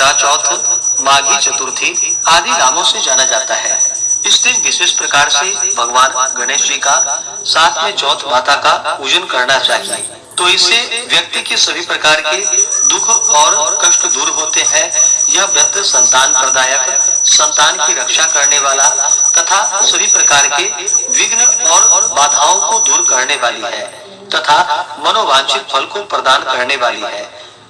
बड़ा चौथ, माघी चतुर्थी आदि नामों से जाना जाता है। इस दिन विशेष प्रकार से भगवान गणेश जी का साथ में चौथ माता का पूजन करना चाहिए। तो इससे व्यक्ति के सभी प्रकार के दुख और कष्ट दूर होते हैं। यह व्रत संतान प्रदायक, संतान की रक्षा करने वाला तथा सभी प्रकार के विघ्न और बाधाओं को दूर करने वाली है तथा मनोवांछित फल को प्रदान करने वाली है।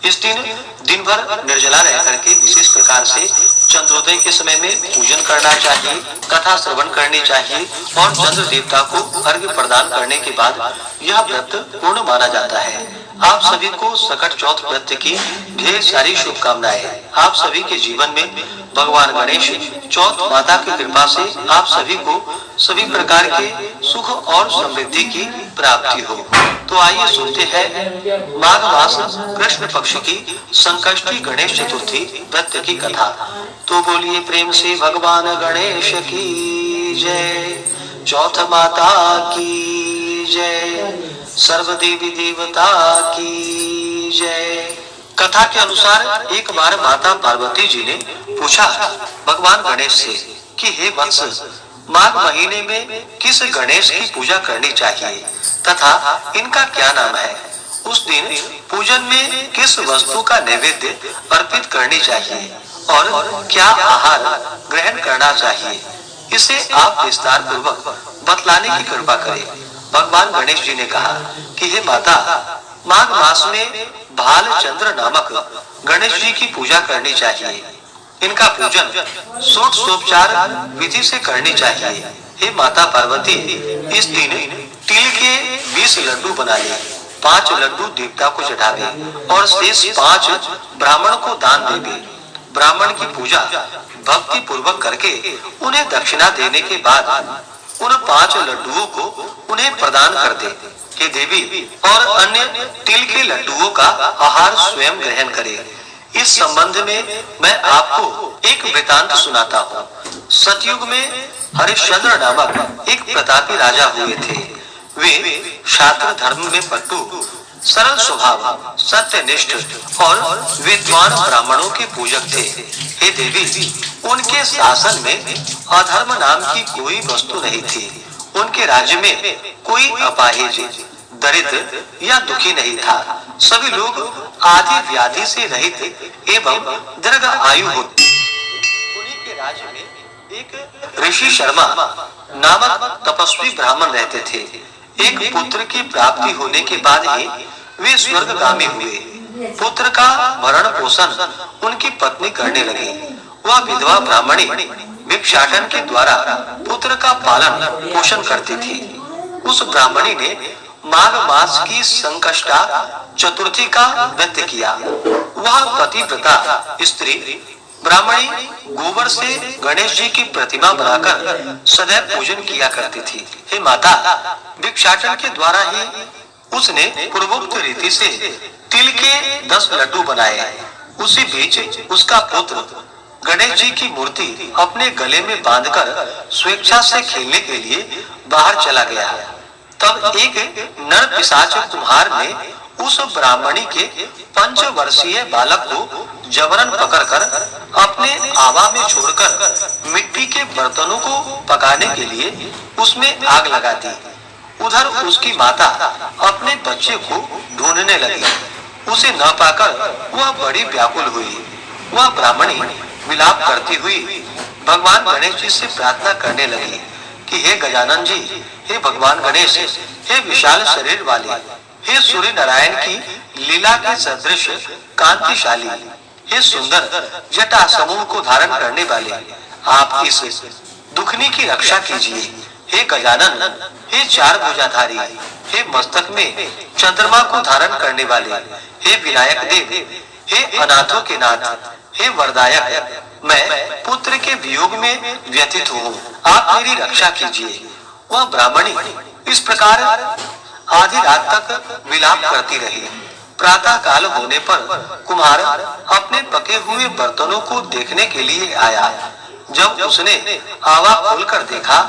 इस दिन भर निर्जला रह करके विशेष प्रकार से चंद्रोदय के समय में पूजन करना चाहिए, कथा श्रवण करनी चाहिए और चंद्र देवता को अर्घ्य प्रदान करने के बाद यह व्रत पूर्ण माना जाता है। आप सभी को सकट चौथ व्रत की ढेर सारी शुभकामनाएं। आप सभी के जीवन में भगवान गणेश चौथ माता की कृपा से आप सभी को सभी प्रकार के सुख और समृद्धि की प्राप्ति हो। तो आइए सुनते हैं माघ मास कृष्ण पक्ष की संकष्टी गणेश चतुर्थी व्रत की कथा। तो बोलिए प्रेम से भगवान गणेश की जय, चौथ माता की जय, सर्व देवी देवता की जय। कथा के अनुसार एक बार माता पार्वती जी ने पूछा भगवान गणेश से कि हे वत्स, माघ महीने में किस गणेश की पूजा करनी चाहिए तथा इनका क्या नाम है? उस दिन पूजन में किस वस्तु का नैवेद्य अर्पित करनी चाहिए और क्या आहार ग्रहण करना चाहिए? इसे आप विस्तार पूर्वक बतलाने की कृपा करें। भगवान गणेश जी ने कहा कि हे माता, माघ मास में भाल चंद्र नामक गणेश जी की पूजा करनी चाहिए। इनका पूजन षोडशोपचार विधि से करनी चाहिए। हे माता पार्वती, इस दिन तिल के 20 लड्डू बना ले, 5 लड्डू देवता को चढ़ावे और शेष 5 ब्राह्मण को दान देवे। ब्राह्मण की पूजा भक्ति पूर्वक करके उन्हें दक्षिणा देने के बाद उन 5 लड्डुओं को उन्हें प्रदान कर दे। हे देवी, और अन्य तिल के लड्डुओं का आहार स्वयं ग्रहण करे। इस संबंध में मैं आपको एक वृतांत सुनाता हूँ। सतयुग में हरिश्चंद्र नामक एक प्रतापी राजा हुए थे। वे क्षात्र धर्म में पट्टू, सरल स्वभाव, सत्यनिष्ठ और विद्वान ब्राह्मणों के पूजक थे। हे देवी, उनके शासन में अधर्म नाम की कोई वस्तु नहीं थी। उनके राज्य में कोई अपाहिज, दरिद्र या दुखी नहीं था। सभी लोग आदि व्याधि से रहित एवं दीर्घ आयु होते। उन्हीं के राज्य में एक ऋषि शर्मा नामक तपस्वी ब्राह्मण रहते थे। एक पुत्र की प्राप्ति होने के बाद ही वे स्वर्गगामी हुए। पुत्र का भरण पोषण उनकी पत्नी करने लगी। वह विधवा ब्राह्मणी भिक्षाटन के द्वारा पुत्र का पालन पोषण करती थी। उस ब्राह्मणी ने माघ मास की संकष्टा चतुर्थी का व्रत किया। वह पतिव्रता स्त्री ब्राह्मणी गोबर से गणेश जी की प्रतिमा बनाकर सदैव पूजन किया करती थी। हे माता, भिक्षाटन के द्वारा ही उसने पूर्वोक्त रीति से तिल के 10 लड्डू बनाए। उसी बीच उसका पुत्र गणेश जी की मूर्ति अपने गले में बांधकर स्वेच्छा से खेलने के लिए बाहर चला गया। तब एक नर पिशाच कुम्हार ने उस ब्राह्मणी के 5 वर्षीय बालक को जबरन पकड़कर अपने आवा में छोड़कर मिट्टी के बर्तनों को पकाने के लिए उसमें आग लगा दी। उधर उसकी माता अपने बच्चे को ढूंढने लगी। उसे न पाकर वह बड़ी व्याकुल हुई। वह ब्राह्मणी विलाप करती हुई भगवान गणेश जी से प्रार्थना करने लगी कि हे गजानन जी, हे भगवान गणेश, हे विशाल शरीर वाले, हे सूर्य नारायण की लीला के सदृश कांतिशाली, हे सुंदर जटा समूह को धारण करने वाले, आप इस दुखनी की रक्षा कीजिए। हे गजानन, हे 4 भुजाधारी, हे मस्तक में चंद्रमा को धारण करने वाले, हे विनायक देव, हे अनाथों के नाथ, हे वरदायक, मैं पुत्र के वियोग में व्यथित हूँ, आप मेरी रक्षा कीजिए। वह ब्राह्मणी इस प्रकार आधी रात तक विलाप करती रही। प्रातः काल होने पर कुम्हार अपने पके हुए बर्तनों को देखने के लिए आया। जब उसने आवा खोलकर देखा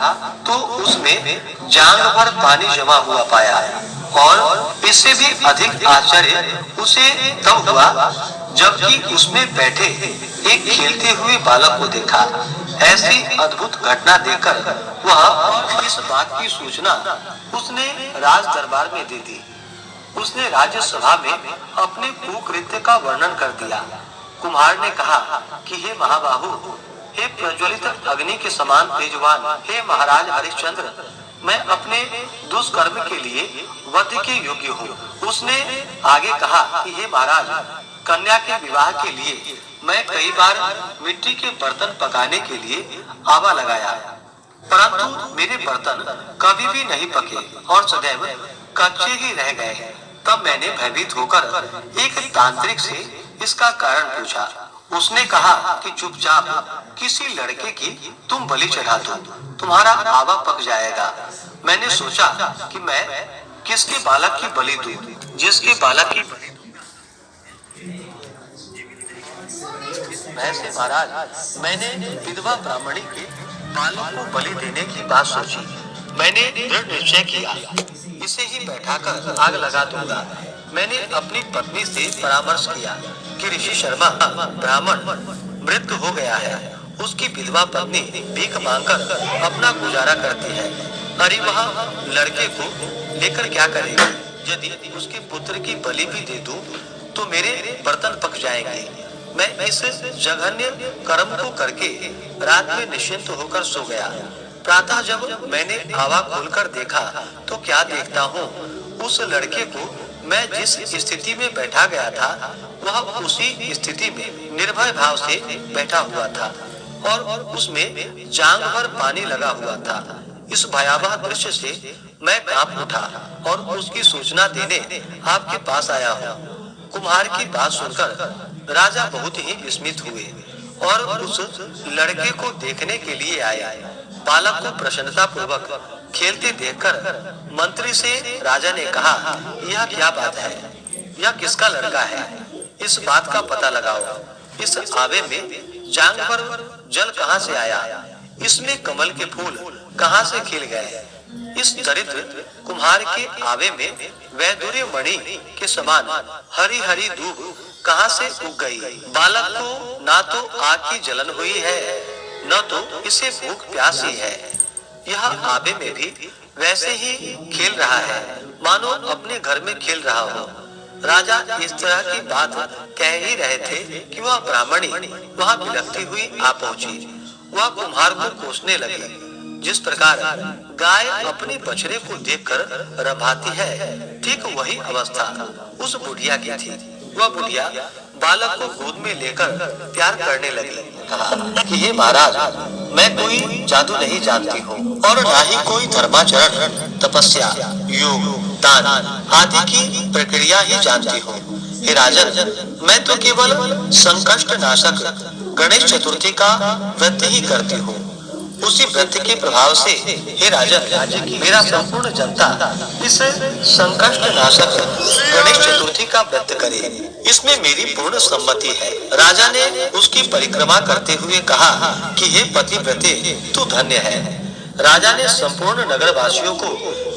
तो उसमें जांग भर पानी जमा हुआ पाया और इससे भी अधिक आश्चर्य उसे तब हुआ जबकि उसमें बैठे एक खेलते हुए बालक को देखा। ऐसी अद्भुत घटना देखकर वह इस बात की सूचना उसने राज दरबार में दे दी। उसने राज्यसभा में अपने कुकृत्य का वर्णन कर दिया। कुम्हार ने कहा कि हे महाबाहु, हे प्रज्वलित अग्नि के समान तेजवान, हे महाराज हरिश्चंद्र, मैं अपने दुष्कर्म के लिए वध के योग्य हूँ। उसने आगे कहा कि हे महाराज, कन्या के विवाह के लिए मैं कई बार मिट्टी के बर्तन पकाने के लिए आवा लगाया, परंतु मेरे बर्तन कभी भी नहीं पके और सदैव कच्चे ही रह गए। तब मैंने भयभीत होकर एक तांत्रिक से इसका कारण पूछा। उसने कहा कि चुपचाप किसी लड़के की तुम बलि चढ़ा दो, तुम्हारा आवा पक जाएगा। मैंने सोचा कि मैं किसके बालक की बलि दूं, जिसके बालक की बलि वैसे महाराज, मैंने विधवा ब्राह्मणी के बालक को बलि देने की बात सोची। मैंने दृढ़ निश्चय किया, इसे ही बैठाकर आग लगा दूंगा। मैंने अपनी पत्नी से परामर्श किया कि ऋषि शर्मा ब्राह्मण मृत्यु हो गया है, उसकी विधवा पत्नी भीख मांगकर अपना गुजारा करती है। अरे वह लड़के को लेकर क्या करेगी? यदि उसके पुत्र की बलि भी दे दूं तो मेरे बर्तन पक जाएंगे। मैं इस जघन्य कर्म को करके रात में निश्चिंत होकर सो गया। प्रातः जब मैंने आवा खोलकर देखा तो क्या देखता हूँ, उस लड़के को मैं जिस स्थिति में बैठा गया था वह उसी स्थिति में निर्भय भाव से बैठा हुआ था और उसमें जांघ भर पानी लगा हुआ था। इस भयावह दृश्य से मैं कांप उठा और उसकी सूचना देने आपके पास आया हूँ। कुम्हार की बात सुनकर राजा बहुत ही विस्मित हुए और उस लड़के को देखने के लिए आए। बालक को प्रसन्नता पूर्वक खेलते देखकर मंत्री से राजा ने कहा, यह क्या बात है? यह किसका लड़का है? इस बात का पता लगाओ। इस आवे में जांघ पर जल कहाँ से आया? इसमें कमल के फूल कहाँ से खिल गए? इस दरिद्र कुम्हार के आवे में वैदुर्य मणि के समान हरी हरी धूप कहाँ से उग गई? बालक को ना तो आग की जलन हुई है, न तो इसे भूख प्यास ही है। यह आबे में भी वैसे ही खेल रहा है, मानो अपने घर में खेल रहा हो। राजा इस तरह की बात कह ही रहे थे कि वह ब्राह्मणी वहां बिलखती हुई आ पहुंची। वह कुम्हार को कोसने लगी। जिस प्रकार गाय अपने बछड़े को देखकर रभाती है, ठीक वही अवस्था उस बुढ़िया की थी। वह बुढ़िया बालक को गोद में लेकर प्यार करने लगी। कहा कि हे महाराज, मैं कोई जादू नहीं जानती हूँ और ना ही कोई धर्माचरण, तपस्या, योग, दान आदि की प्रक्रिया ही जानती हूँ। हे राजन, मैं तो केवल संकष्ट नाशक गणेश चतुर्थी का व्रत ही करती हूँ। उसी व्रत के प्रभाव से हे राजन, मेरा संपूर्ण जनता इस संकष्ट नाशक गणेश चतुर्थी का व्रत करे, इसमें मेरी पूर्ण सम्मति है। राजा ने उसकी परिक्रमा करते हुए कहा कि हे पतिव्रते, तू धन्य है। राजा ने संपूर्ण नगर वासियों को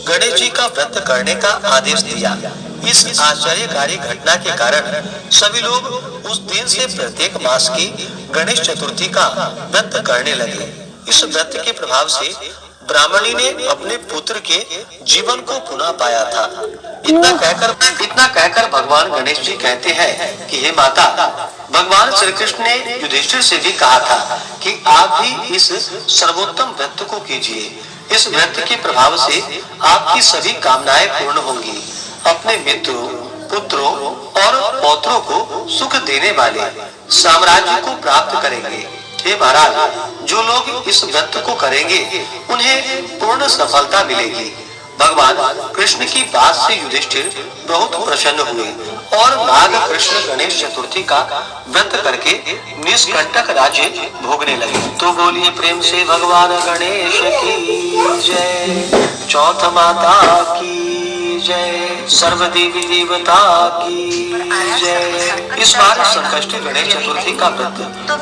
गणेश जी का व्रत करने का आदेश दिया। इस आश्चर्यकारी घटना के कारण सभी लोग उस दिन से प्रत्येक मास की गणेश चतुर्थी का व्रत करने लगे। इस व्रत के प्रभाव से ब्राह्मणी ने अपने पुत्र के जीवन को पुनः पाया था। इतना कहकर भगवान गणेश जी कहते हैं कि हे माता, भगवान श्री कृष्ण ने युधिष्ठिर से भी कहा था कि आप भी इस सर्वोत्तम व्रत को कीजिए। इस व्रत के प्रभाव से आपकी सभी कामनाएं पूर्ण होंगी। अपने मित्रों, पुत्रों और पौत्रों को सुख देने वाले साम्राज्य को प्राप्त करेंगे। हे महाराज, जो लोग इस व्रत को करेंगे उन्हें पूर्ण सफलता मिलेगी। भगवान कृष्ण की बात से युधिष्ठिर बहुत प्रसन्न हुए और माघ कृष्ण गणेश चतुर्थी का व्रत करके निष्कंटक राज्य भोगने लगे। तो बोलिए प्रेम से भगवान गणेश की जय, चौथ माता की जय, सर्व देवी देवता की जय। इस बार संकष्टी गणेश चतुर्थी का व्रत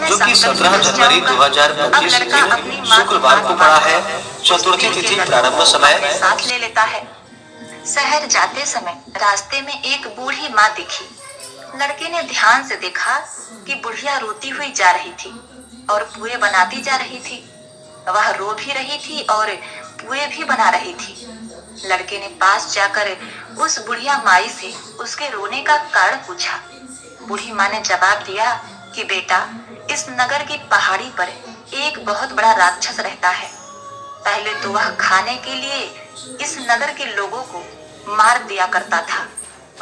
जो कि 17 जनवरी 2025 दिन शुक्रवार को पड़ा है। चतुर्थी तिथि प्रारंभ समय साथ ले लेता है। शहर जाते समय रास्ते में एक बूढ़ी माँ दिखी। लड़के ने ध्यान से देखा कि बुढ़िया रोती हुई जा रही थी और पुए बनाती जा रही थी। वह रो भी रही थी और पुए भी बना रही थी। लड़के ने पास जाकर उस बुढ़िया माई से उसके रोने का कारण पूछा। बूढ़ी माँ ने जवाब दिया कि बेटा, इस नगर की पहाड़ी पर एक बहुत बड़ा राक्षस रहता है। पहले तो वह खाने के लिए इस नगर के लोगों को मार दिया करता था।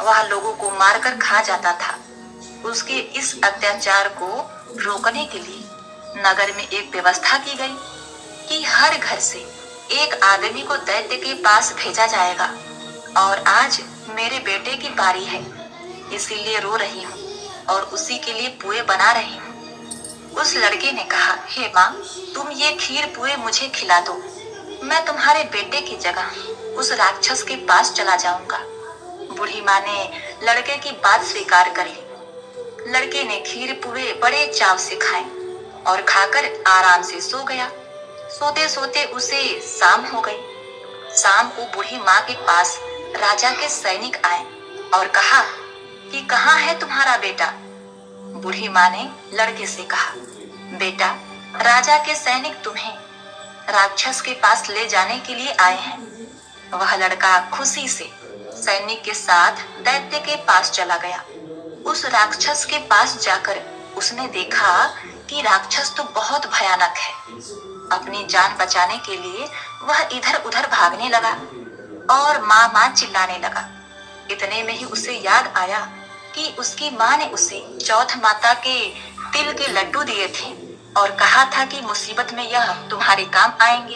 वह लोगों को मारकर खा जाता था। उसके इस अत्याचार को रोकने के लिए नगर में एक व्यवस्था की गई कि हर घर से एक आदमी को दैत्य के पास भेजा जाएगा। और आज मेरे बेटे की बारी है, इसीलिए रो रही हूँ और उसी के लिए पुए बना रही हूँ। उस लड़के ने कहा, हे माँ, तुम ये खीर पुए मुझे खिला दो। मैं तुम्हारे बेटे की जगह उस राक्षस के पास चला जाऊंगा। बूढ़ी माँ ने लड़के की बात स्वीकार कर ली। लड़के ने खीर पुए बड़े चाव से खाए और खाकर आराम से सो गया। सोते सोते उसे शाम हो गई। शाम को बूढ़ी माँ के पास राजा के सैनिक आए और कहा कि कहाँ है तुम्हारा बेटा। बूढ़ी माँ ने लड़के से कहा, बेटा, राजा के सैनिक तुम्हें राक्षस के पास ले जाने के लिए आए हैं। वह लड़का खुशी से सैनिक के साथ दैत्य के पास चला गया। उस राक्षस के पास जाकर उसने देखा कि राक्षस तो बहुत भयानक है। अपनी जान बचाने के लिए वह इधर उधर भागने लगा और माँ माँ चिल्लाने लगा। इतने में ही उसे याद आया कि उसकी माँ ने उसे चौथ माता के तिल के लड्डू दिए थे और कहा था कि मुसीबत में यह तुम्हारे काम आएंगे।